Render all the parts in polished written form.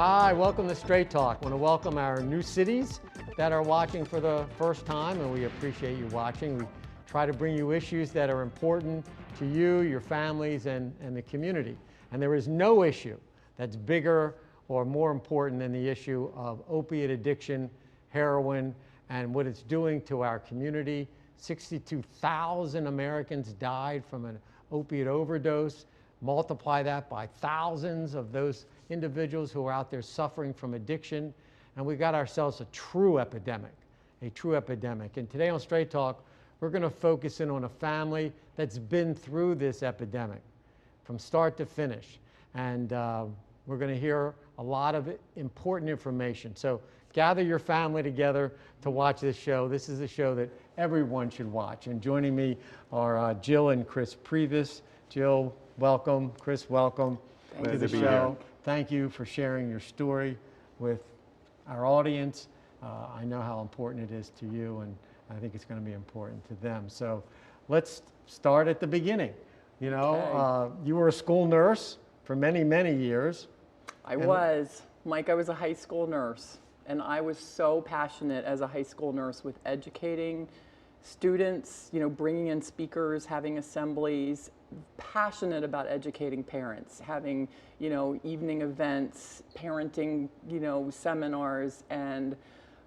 Hi, welcome to Straight Talk. I want to welcome our new cities that are watching for the first time, and we appreciate you watching. We try to bring you issues that are important to you, your families, and the community. And there is no issue that's bigger or more important than the issue of opiate addiction, heroin, and what it's doing to our community. 62,000 Americans died from an opiate overdose. Multiply that by thousands of those individuals who are out there suffering from addiction, and we got ourselves a true epidemic, a true epidemic. And today on Straight Talk, we're going to focus in on a family that's been through this epidemic from start to finish. And we're going to hear a lot of important information. So gather your family together to watch this show. This is a show that everyone should watch. And joining me are Jill and Chris Prevas. Jill, welcome. Chris, welcome to the show. Thank you for sharing your story with our audience. I know how important it is to you, and I think it's going to be important to them. So let's start at the beginning. You know, you were a school nurse for many, many years. I was. Mike, I was a high school nurse, and I was so passionate as a high school nurse with educating students, you know, bringing in speakers, having assemblies, passionate about educating parents, having, you know, evening events, parenting, you know, seminars. And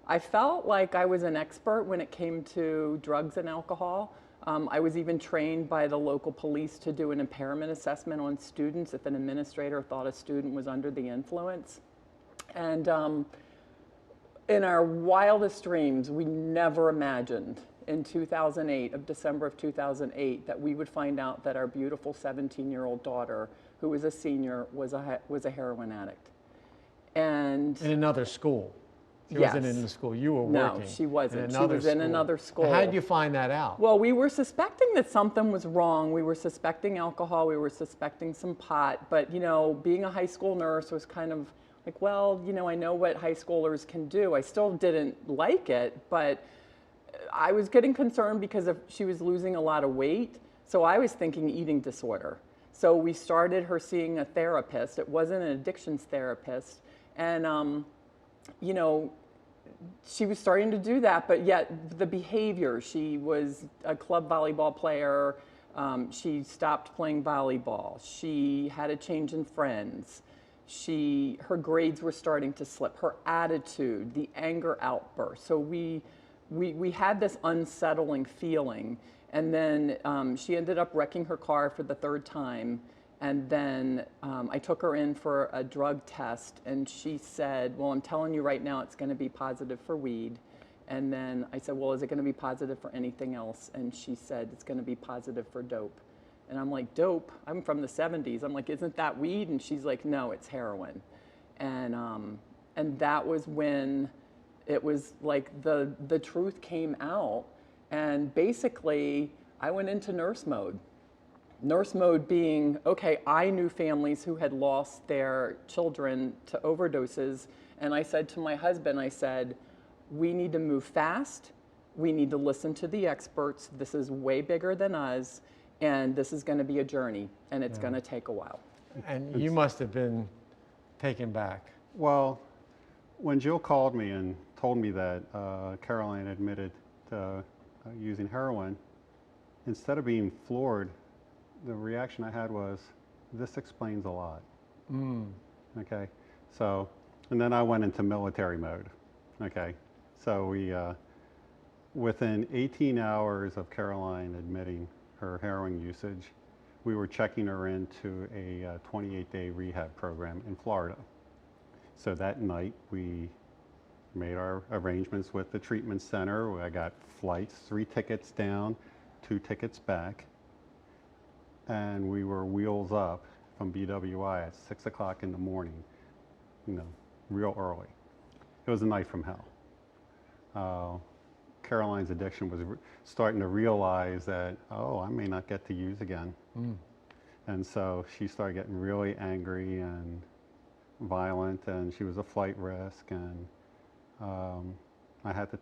I felt like I was an expert when it came to drugs and alcohol. I was even trained by the local police to do an impairment assessment on students if an administrator thought a student was under the influence. And in our wildest dreams, we never imagined in 2008, of December of 2008, that we would find out that our beautiful 17-year-old daughter, who was a senior, was a heroin addict. And in another school. She wasn't in the school you were working. No, she wasn't. She was in another school. How did you find that out? Well, we were suspecting that something was wrong. We were suspecting alcohol. We were suspecting some pot. But, you know, being a high school nurse was kind of like, well, you know, I know what high schoolers can do. I still didn't like it, but I was getting concerned because she was losing a lot of weight. So I was thinking eating disorder. So we started her seeing a therapist. It wasn't an addictions therapist. And, you know, she was starting to do that, but yet the behavior, she was a club volleyball player. She stopped playing volleyball. She had a change in friends. Her grades were starting to slip. Her attitude, the anger outburst. So we had this unsettling feeling, and then she ended up wrecking her car for the third time, and then I took her in for a drug test, and she said, well, I'm telling you right now it's going to be positive for weed. And then I said, well, is it going to be positive for anything else? And she said, it's going to be positive for dope. And I'm like, dope? I'm from the 70s. I'm like, isn't that weed? And she's like, no, it's heroin. And that was when it was like the truth came out. And basically, I went into nurse mode. Nurse mode being, okay, I knew families who had lost their children to overdoses. And I said to my husband, I said, we need to move fast. We need to listen to the experts. This is way bigger than us. And this is going to be a journey, and it's going to take a while. And you must have been taken back. Well, when Jill called me and told me that Caroline admitted to using heroin, instead of being floored, the reaction I had was, this explains a lot. Okay, so, and then I went into military mode. Okay, so we, within 18 hours of Caroline admitting her heroin usage, we were checking her into a 28-day rehab program in Florida. So that night we made our arrangements with the treatment center. I got flights, 3 tickets down, 2 tickets back, and we were wheels up from BWI at 6 o'clock in the morning, you know, real early. It was a night from hell. Caroline's addiction was starting to realize that, oh, I may not get to use again. And so she started getting really angry and violent, and she was a flight risk, and I had to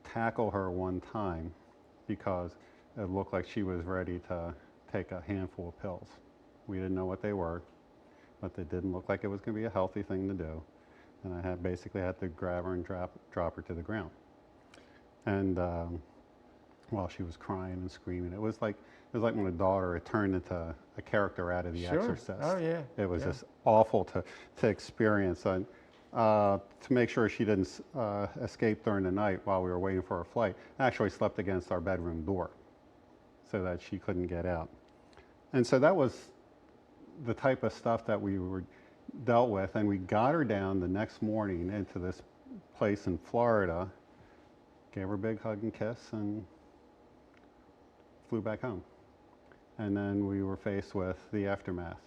tackle her one time because it looked like she was ready to take a handful of pills. We didn't know what they were. but it didn't look like it was going to be a healthy thing to do. And I basically had to grab her and drop her to the ground. And while she was crying and screaming, it was like when a daughter had turned into a character out of The Exorcist. Oh yeah. It was just awful to experience. And to make sure she didn't escape during the night while we were waiting for her flight, I actually slept against our bedroom door so that she couldn't get out. And so that was the type of stuff that we were dealt with. And we got her down the next morning into this place in Florida, gave her a big hug and kiss, and flew back home. And then we were faced with the aftermath.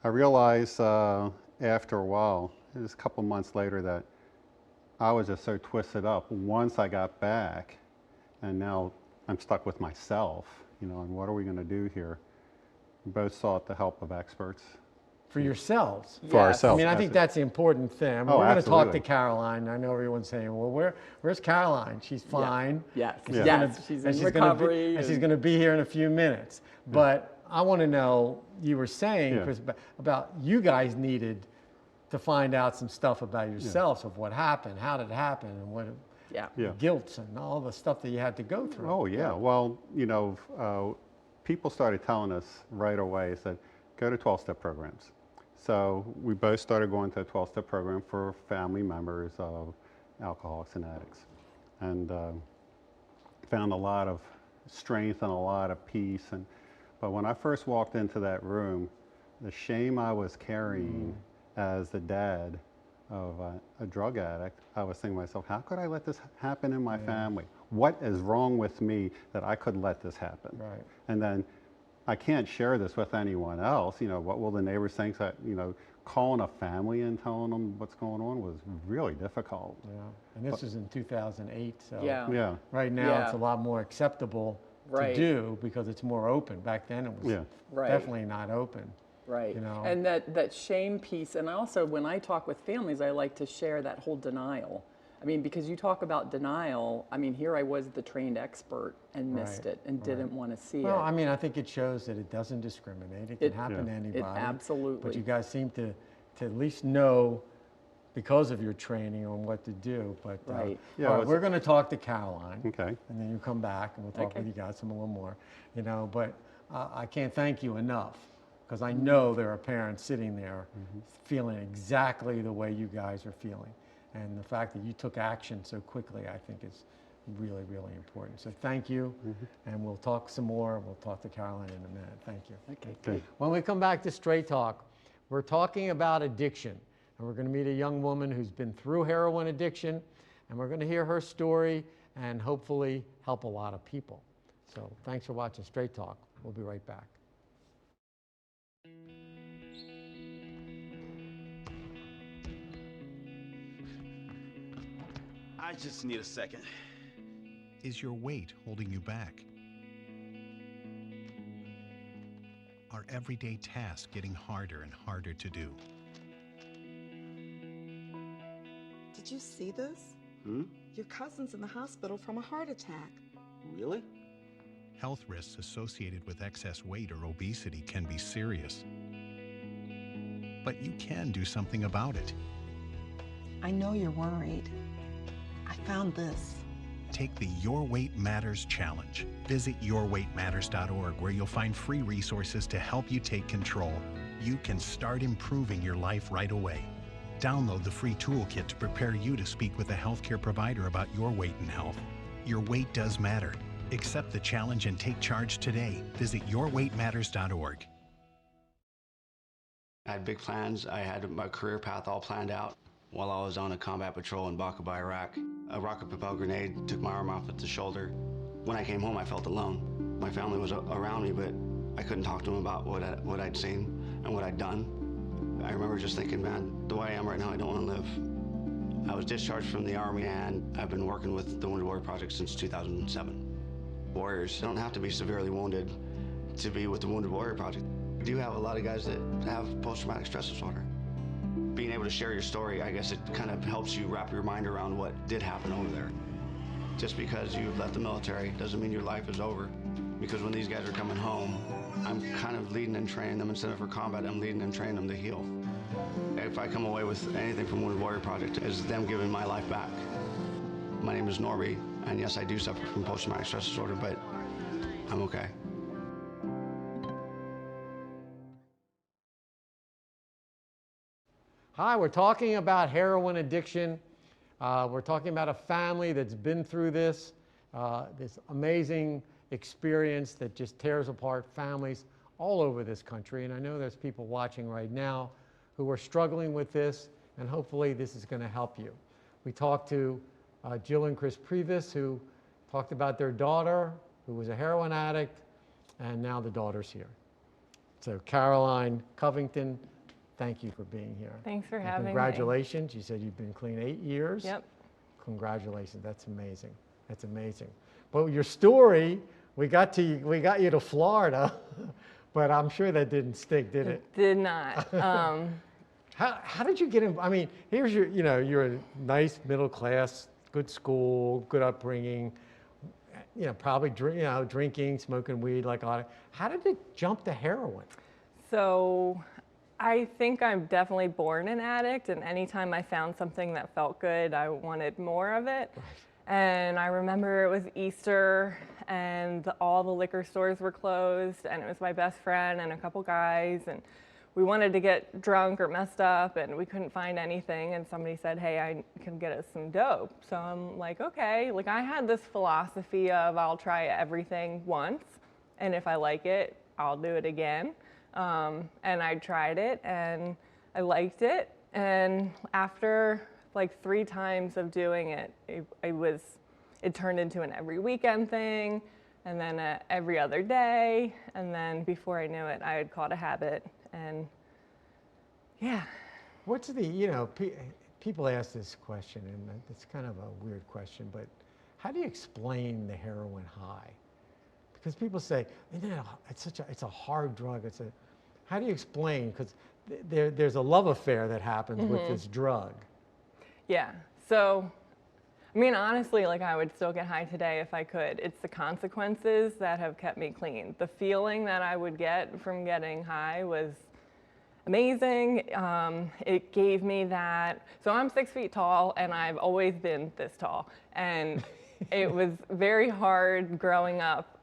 I realized after a while, it was a couple months later, that I was just so twisted up once I got back, and now I'm stuck with myself, and what are we going to do here? We both sought the help of experts. For yourselves. For ourselves. I mean, I think that's the important thing. I mean, Oh, we're going to talk to absolutely. Caroline. I know everyone's saying, well, where's Caroline? She's fine. Yes, Yeah. yes, she's in recovery. And she's going to be here in a few minutes. But I want to know, you were saying, Yeah. Chris, about you guys needed to find out some stuff about yourselves of what happened, how did it happen, and what Yeah. Yeah. guilt and all the stuff that you had to go through. Oh, yeah. Well, people started telling us right away, said, go to 12-step programs. So we both started going to a 12-step program for family members of alcoholics and addicts, and found a lot of strength and a lot of peace. But when I first walked into that room, the shame I was carrying as the dad of a drug addict, I was thinking to myself, how could I let this happen in my family? What is wrong with me that I could let this happen? Right. And then I can't share this with anyone else. What will the neighbors think? That, calling a family and telling them what's going on was really difficult. Yeah. And this was in 2008, so Yeah. right now Yeah. it's a lot more acceptable Right. to do because it's more open. Back then it was Yeah. Right. definitely not open. Right. You know. And that shame piece, and also when I talk with families, I like to share that whole denial. I mean, because you talk about denial, I mean, here I was the trained expert and missed Right, it and didn't want to see Well, it. I mean, I think it shows that it doesn't discriminate. It can happen to anybody. absolutely- But you guys seem to at least know because of your training on what to do. But Right. Yeah, all right, well, we're going to talk to Caroline. Okay. And then you come back and we'll talk Okay. with you guys some a little more. But I can't thank you enough because I know there are parents sitting there feeling exactly the way you guys are feeling. And the fact that you took action so quickly, I think is really, really important. So thank you, and we'll talk some more. We'll talk to Caroline in a minute. Thank you. Okay, Okay. When we come back to Straight Talk, we're talking about addiction, and we're going to meet a young woman who's been through heroin addiction, and we're going to hear her story and hopefully help a lot of people. So thanks for watching Straight Talk. We'll be right back. I just need a second. Is your weight holding you back? Are everyday tasks getting harder and harder to do? Did you see this? Your cousin's in the hospital from a heart attack. Really? Health risks associated with excess weight or obesity can be serious. But you can do something about it. I know you're worried. I found this. Take the Your Weight Matters Challenge. Visit yourweightmatters.org, where you'll find free resources to help you take control. You can start improving your life right away. Download the free toolkit to prepare you to speak with a healthcare provider about your weight and health. Your weight does matter. Accept the challenge and take charge today. Visit yourweightmatters.org. I had big plans. I had my career path all planned out. While I was on a combat patrol in Baqaba, Iraq, a rocket-propelled grenade took my arm off at the shoulder. When I came home, I felt alone. My family was around me, but I couldn't talk to them about what I'd seen and what I'd done. I remember just thinking, man, the way I am right now, I don't want to live. I was discharged from the Army, and I've been working with the Wounded Warrior Project since 2007. Warriors don't have to be severely wounded to be with the Wounded Warrior Project. We do have a lot of guys that have post-traumatic stress disorder. Being able to share your story, I guess it kind of helps you wrap your mind around what did happen over there. Just because you've left the military doesn't mean your life is over. Because when these guys are coming home, I'm kind of leading and training them. Instead of for combat, I'm leading and training them to heal. If I come away with anything from Wounded Warrior Project, is them giving my life back. My name is Norby, and yes, I do suffer from post-traumatic stress disorder, but I'm okay. Hi, we're talking about heroin addiction. We're talking about a family that's been through this amazing experience that just tears apart families all over this country. And I know there's people watching right now who are struggling with this, and hopefully this is going to help you. We talked to Jill and Chris Prevas, who talked about their daughter, who was a heroin addict, and now the daughter's here. So Caroline Covington, thank you for being here. Thanks for And having me. congratulations. You said you've been clean 8 years. Yep. Congratulations. That's amazing. That's amazing. But your story, we got you to Florida, but I'm sure that didn't stick, did it? Did not. How did you get in? I mean, here's you're a nice middle class, good school, good upbringing, probably drinking, smoking weed, like all that. How did it jump to heroin? So I think I'm definitely born an addict, and anytime I found something that felt good, I wanted more of it. And I remember it was Easter, and all the liquor stores were closed, and it was my best friend and a couple guys, and we wanted to get drunk or messed up, and we couldn't find anything, and somebody said, hey, I can get us some dope. So I'm like, okay. Like, I had this philosophy of I'll try everything once, and if I like it, I'll do it again. And I tried it, and I liked it, and after like 3 times of doing it, it turned into an every weekend thing, and then every other day, and then before I knew it, I had caught a habit, and yeah. What's the, people ask this question, and it's kind of a weird question, but how do you explain the heroin high? Because people say, it's a hard drug. How do you explain? Because there's a love affair that happens with this drug. Yeah, so, I mean, honestly, like, I would still get high today if I could. It's the consequences that have kept me clean. The feeling that I would get from getting high was amazing. It gave me that, so I'm 6 feet tall, and I've always been this tall. And it was very hard growing up,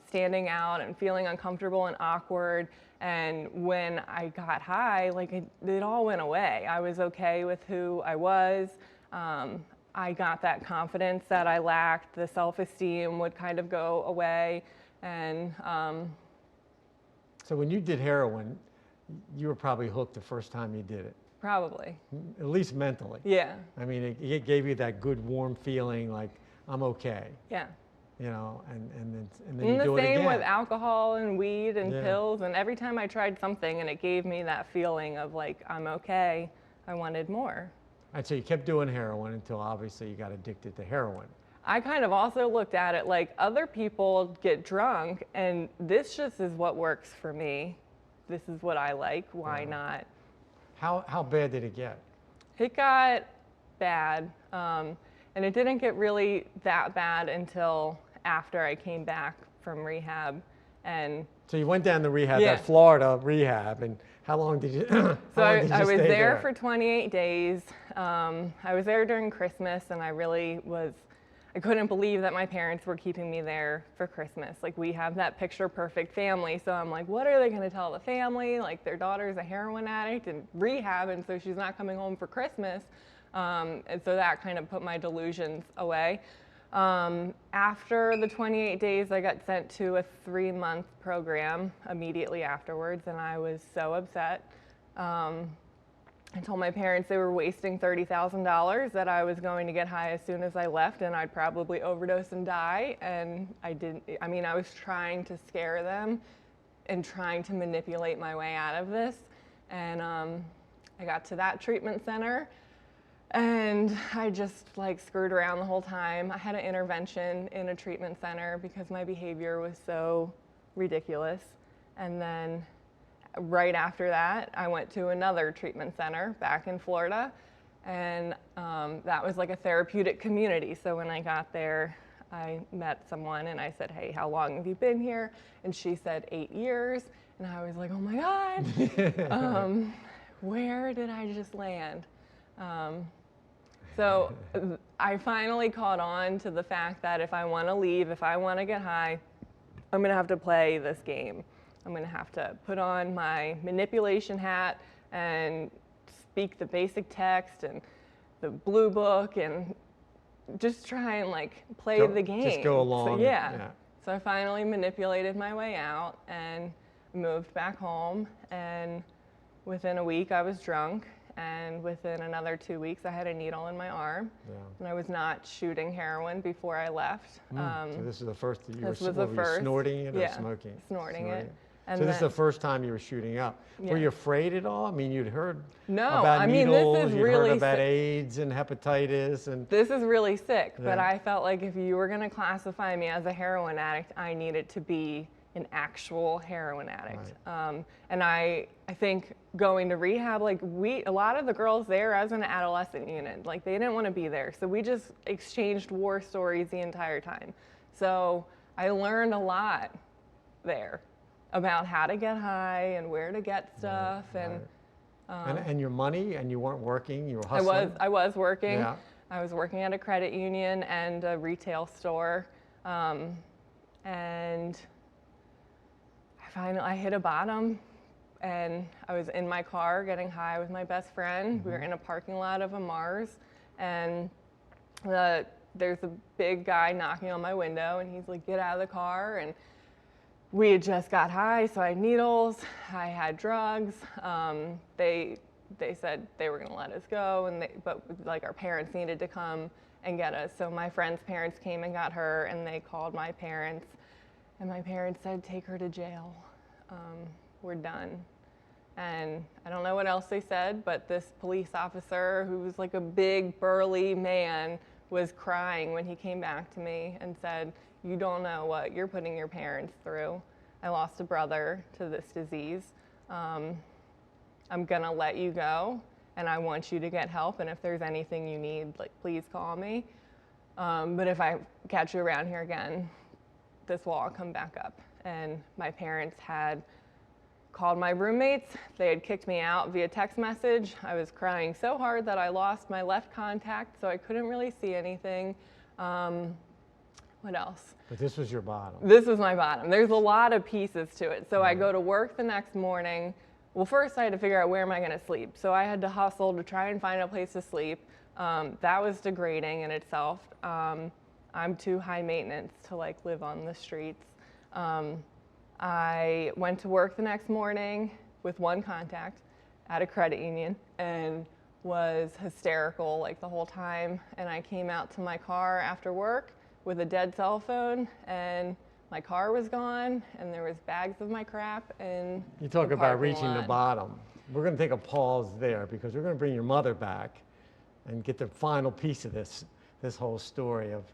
standing out and feeling uncomfortable and awkward. And when I got high, like it all went away. I was okay with who I was. I got that confidence that I lacked. The self-esteem would kind of go away. And so when you did heroin, you were probably hooked the first time you did it. Probably. At least mentally. Yeah. I mean, it gave you that good warm feeling, like I'm okay. Yeah. And then you the do it again. same with alcohol and weed and Yeah. pills, and every time I tried something and it gave me that feeling of like, I'm okay, I wanted more. And so you kept doing heroin until obviously you got addicted to heroin. I kind of also looked at it like other people get drunk, and this just is what works for me. This is what I like, why not? How bad did it get? It got bad, and it didn't get really that bad until after I came back from rehab. And so you went down to rehab, Yeah. that Florida rehab, and how long did you? So I was there for 28 days. I was there during Christmas, and I couldn't believe that my parents were keeping me there for Christmas. Like, we have that picture perfect family, so I'm like, what are they gonna tell the family? Like, their daughter's a heroin addict in rehab, and so she's not coming home for Christmas. And so that kind of put my delusions away. After the 28 days, I got sent to a 3-month program immediately afterwards, and I was so upset. I told my parents they were wasting $30,000, that I was going to get high as soon as I left, and I'd probably overdose and die, and I didn't. I mean, I was trying to scare them and trying to manipulate my way out of this, and I got to that treatment center, and I just like screwed around the whole time. I had an intervention in a treatment center because my behavior was so ridiculous. And then right after that, I went to another treatment center back in Florida. And that was like a therapeutic community. So when I got there, I met someone and I said, hey, how long have you been here? And she said 8 years. And I was like, oh my God. where did I just land? So I finally caught on to the fact that if I want to leave, if I want to get high, I'm going to have to play this game. I'm going to have to put on my manipulation hat and speak the basic text and the blue book and just try and like play the game. Just go along. So, yeah. So I finally manipulated my way out and moved back home, and within a week I was drunk, and within another 2 weeks I had a needle in my arm, and I was not shooting heroin before I left. So this is the first that you this were, was the were you first. snorting it or Yeah, smoking? snorting it. And so this is then- the first time you were shooting up. Were you afraid at all? I mean, you'd heard No, about I mean, needles, this is you'd really heard about sick. AIDS and hepatitis, and This is really sick, but Yeah. I felt like if you were going to classify me as a heroin addict, I needed to be an actual heroin addict. And I think going to rehab, like a lot of the girls there, I was in an adolescent unit, like they didn't want to be there. So we just exchanged war stories the entire time. So I learned a lot there about how to get high and where to get stuff. and your money, and you weren't working, you were hustling. I was working. Yeah. I was working at a credit union and a retail store. And I hit a bottom, and I was in my car getting high with my best friend. We were in a parking lot of a Mars, and there's a big guy knocking on my window, and he's like, "Get out of the car." And we had just got high, so I had needles, I had drugs. They said they were gonna let us go, but like our parents needed to come and get us. So my friend's parents came and got her, and they called my parents, and my parents said, "Take her to jail. We're done." And I don't know what else they said, but this police officer, who was like a big burly man, was crying when he came back to me and said, "You don't know what you're putting your parents through. I lost a brother to this disease. I'm gonna let you go, and I want you to get help, and if there's anything you need, like, please call me. But if I catch you around here again, this will all come back up." And my parents had called my roommates. They had kicked me out via text message. I was crying so hard that I lost my left contact, so I couldn't really see anything. What else? But this was your bottom. This was my bottom. There's a lot of pieces to it. So I go to work the next morning. Well, first I had to figure out where am I going to sleep. So I had to hustle to try and find a place to sleep. That was degrading in itself. I'm too high maintenance to like live on the streets. I went to work the next morning with one contact at a credit union and was hysterical like the whole time. And I came out to my car after work with a dead cell phone, and my car was gone, and there was bags of my crap in You talk the about parking reaching the lot. bottom. We're going to take a pause there because we're going to bring your mother back and get the final piece of this whole story of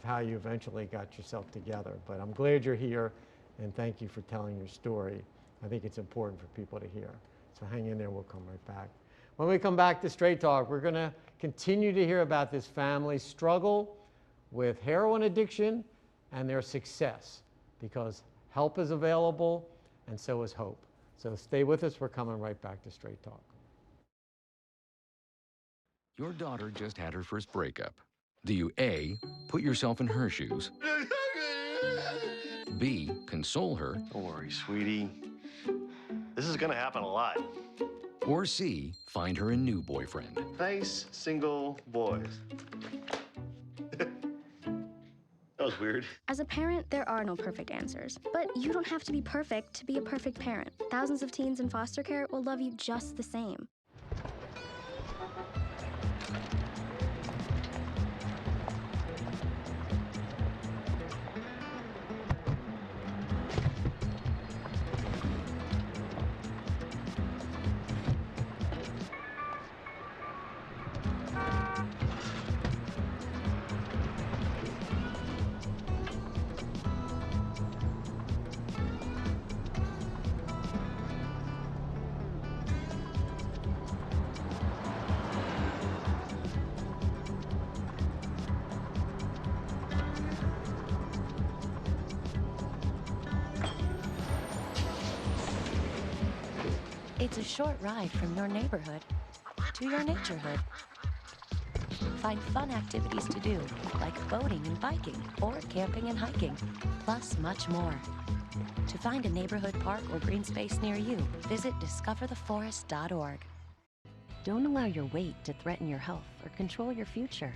how you eventually got yourself together. But I'm glad you're here, and thank you for telling your story. I think it's important for people to hear. So hang in there, we'll come right back. When we come back to Straight Talk, we're going to continue to hear about this family's struggle with heroin addiction and their success, because help is available and so is hope. So stay with us, we're coming right back to Straight Talk. Your daughter just had her first breakup. Do you A, put yourself in her shoes? B, console her? Don't worry, sweetie. This is gonna happen a lot. Or C, find her a new boyfriend? Nice single boys. That was weird. As a parent, there are no perfect answers. But you don't have to be perfect to be a perfect parent. Thousands of teens in foster care will love you just the same. It's a short ride from your neighborhood to your naturehood. Find fun activities to do, like boating and biking, or camping and hiking, plus much more. To find a neighborhood park or green space near you, visit discovertheforest.org. Don't allow your weight to threaten your health or control your future.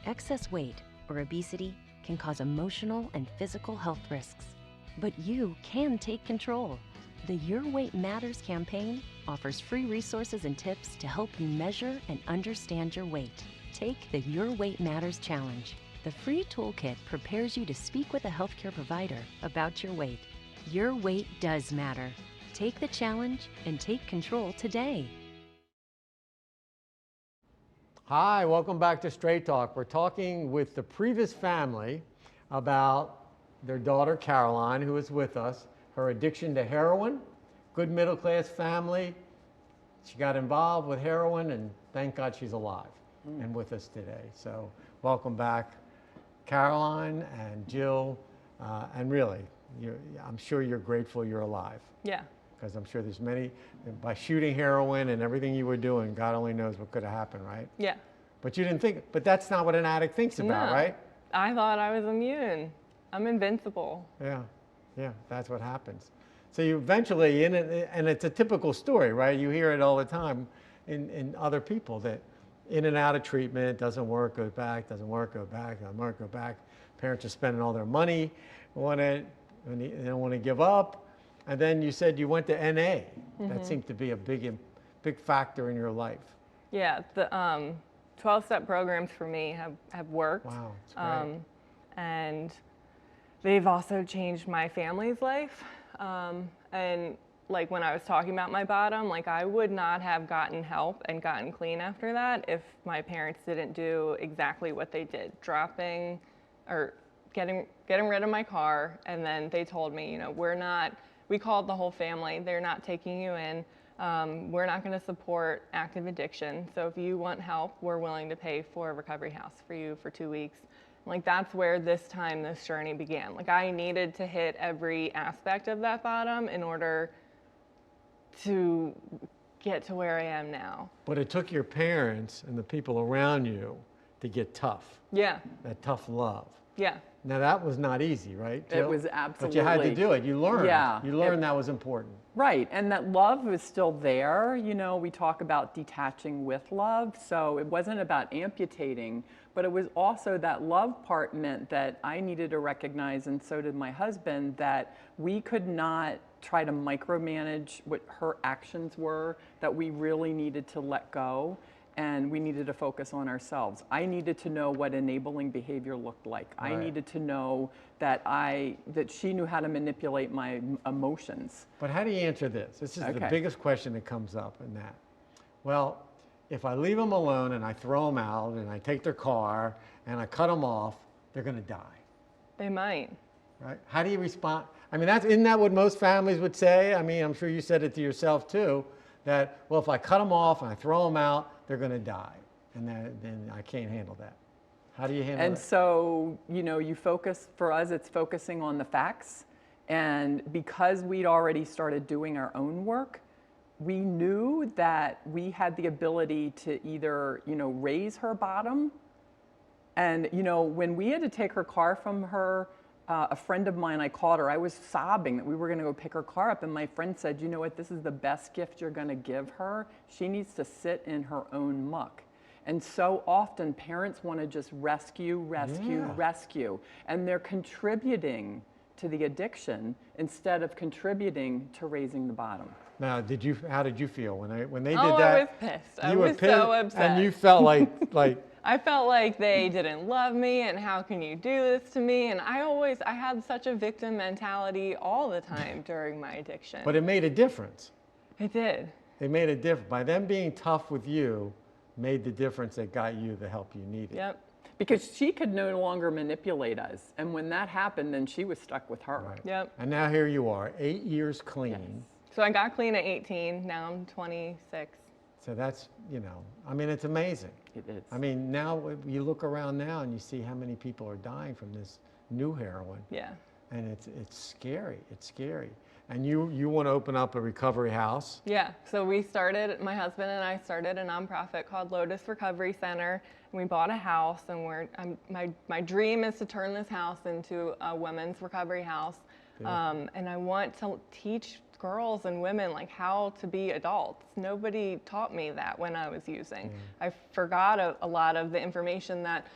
Excess weight or obesity can cause emotional and physical health risks. But you can take control. The Your Weight Matters campaign offers free resources and tips to help you measure and understand your weight. Take the Your Weight Matters Challenge. The free toolkit prepares you to speak with a healthcare provider about your weight. Your weight does matter. Take the challenge and take control today. Hi, welcome back to Straight Talk. We're talking with the Prevas family about their daughter Caroline, who is with us, her addiction to heroin. Good middle class family. She got involved with heroin, and thank God she's alive and with us today. So welcome back, Caroline and Jill. And really, I'm sure you're grateful you're alive. Yeah. Because I'm sure there's many, by shooting heroin and everything you were doing, God only knows what could have happened, right? Yeah. But you didn't think, but that's not what an addict thinks about, No. right? I thought I was immune. I'm invincible. Yeah, that's what happens. So you eventually, and it's a typical story, right? You hear it all the time in other people, that in and out of treatment, doesn't work, goes back, doesn't work, go back, doesn't work, go back. Parents are spending all their money on it, and they don't want to give up. And then you said you went to NA. That seemed to be a big factor in your life. Yeah, the 12-step programs for me have worked. Wow, that's great. And they've also changed my family's life. And like when I was talking about my bottom, like I would not have gotten help and gotten clean after that if my parents didn't do exactly what they did, dropping or getting rid of my car. And then they told me, you know, we called the whole family, they're not taking you in. We're not going to support active addiction. So if you want help, we're willing to pay for a recovery house for you for 2 weeks. Like that's where this journey began. Like I needed to hit every aspect of that bottom in order to get to where I am now. But it took your parents and the people around you to get tough. Yeah. That tough love. Yeah. Now that was not easy, right, Jill? It was absolutely. But you had to do it. You learned. Yeah. You learned that was important. Right, and that love was still there. You know, we talk about detaching with love, so it wasn't about amputating, but it was also that love part meant that I needed to recognize, and so did my husband, that we could not try to micromanage what her actions were, that we really needed to let go. And we needed to focus on ourselves. I needed to know what enabling behavior looked like. Right. I needed to know that she knew how to manipulate my emotions. But how do you answer this? This is the biggest question that comes up in that. Well, if I leave them alone and I throw them out and I take their car and I cut them off, they're going to die. They might. Right? How do you respond? I mean, isn't that what most families would say? I mean, I'm sure you said it to yourself too, that, well, if I cut them off and I throw them out, they're going to die, and then I can't handle that. How do you handle that? And so, you know, for us, it's focusing on the facts. And because we'd already started doing our own work, we knew that we had the ability to either, you know, raise her bottom. And, you know, when we had to take her car from her, a friend of mine, I called her, I was sobbing that we were going to go pick her car up, and my friend said, you know what, this is the best gift you're going to give her. She needs to sit in her own muck. And so often parents want to just rescue, and they're contributing to the addiction instead of contributing to raising the bottom. Now, how did you feel when they did that? I was pissed. I was so upset. And you felt like I felt like they didn't love me, and how can you do this to me? And I had such a victim mentality all the time during my addiction. But it made a difference. It did. It made a difference. By them being tough with you, made the difference that got you the help you needed. Yep. Because she could no longer manipulate us. And when that happened, then she was stuck with her. Right. Yep. And now here you are, 8 years clean. Yes. So I got clean at 18, now I'm 26. So that's, you know, I mean, it's amazing. It is. I mean, now you look around now and you see how many people are dying from this new heroin. Yeah. And it's scary. It's scary. And you want to open up a recovery house. Yeah, so my husband and I started a nonprofit called Lotus Recovery Center. And we bought a house, and my dream is to turn this house into a women's recovery house. And I want to teach girls and women like how to be adults. Nobody taught me that when I was using. I forgot a lot of the information that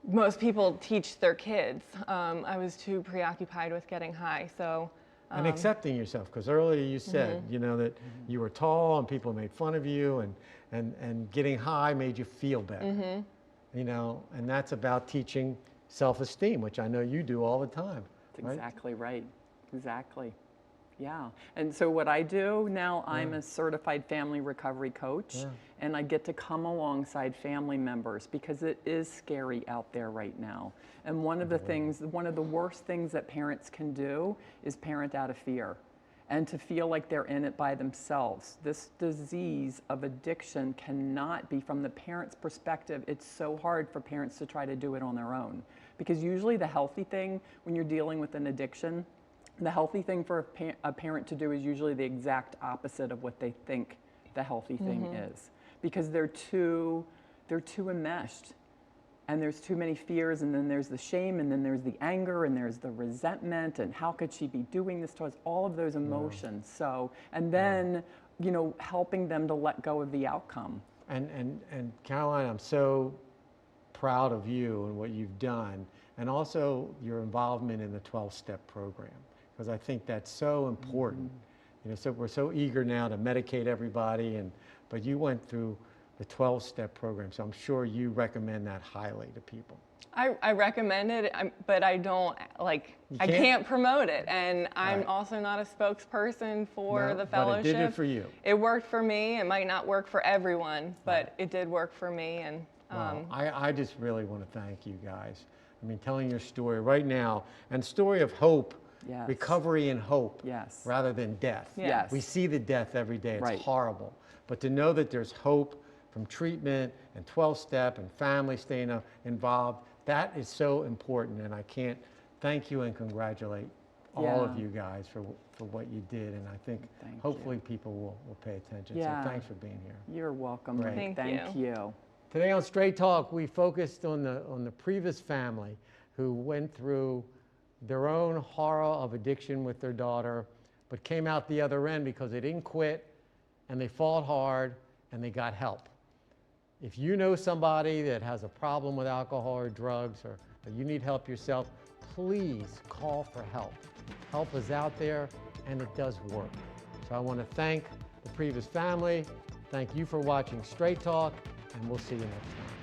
most people teach their kids. I was too preoccupied with getting high. So. And accepting yourself, because earlier you said, you know, that you were tall and people made fun of you, and getting high made you feel better. You know, and that's about teaching self-esteem, which I know you do all the time. That's exactly right. Exactly. Yeah. And so what I do now, I'm a certified family recovery coach, and I get to come alongside family members because it is scary out there right now. And one of the worst things that parents can do is parent out of fear and to feel like they're in it by themselves. This disease of addiction cannot be, from the parent's perspective, it's so hard for parents to try to do it on their own. Because usually the healthy thing when you're dealing with an addiction, the healthy thing for a parent to do is usually the exact opposite of what they think the healthy thing is. Because they're too enmeshed. And there's too many fears, and then there's the shame, and then there's the anger, and there's the resentment, and how could she be doing this to us? All of those emotions. So, and then, you know, helping them to let go of the outcome. And Caroline, I'm so proud of you and what you've done, and also your involvement in the 12-step program, because I think that's so important. You know, so we're so eager now to medicate everybody, but you went through the 12-step program, so I'm sure you recommend that highly to people. I recommend it, but I don't, like, I can't promote it. And I'm also not a spokesperson for the fellowship. But it did it for you. It worked for me. It might not work for everyone, but it did work for me. And well, I just really want to thank you guys. I mean, telling your story right now, and story of hope, recovery and hope, rather than death. We see the death every day. It's horrible. But to know that there's hope from treatment and 12-step and family staying involved, that is so important. And I can't thank you and congratulate all of you guys for what you did. And I think hopefully people will pay attention. So thanks for being here. You're welcome. Thank you. Today on Straight Talk, we focused on the Prevas family who went through their own horror of addiction with their daughter, but came out the other end because they didn't quit and they fought hard and they got help. If you know somebody that has a problem with alcohol or drugs, or you need help yourself, please call for help. Help is out there, and it does work. So I want to thank the Prevas family. Thank you for watching Straight Talk, and we'll see you next time.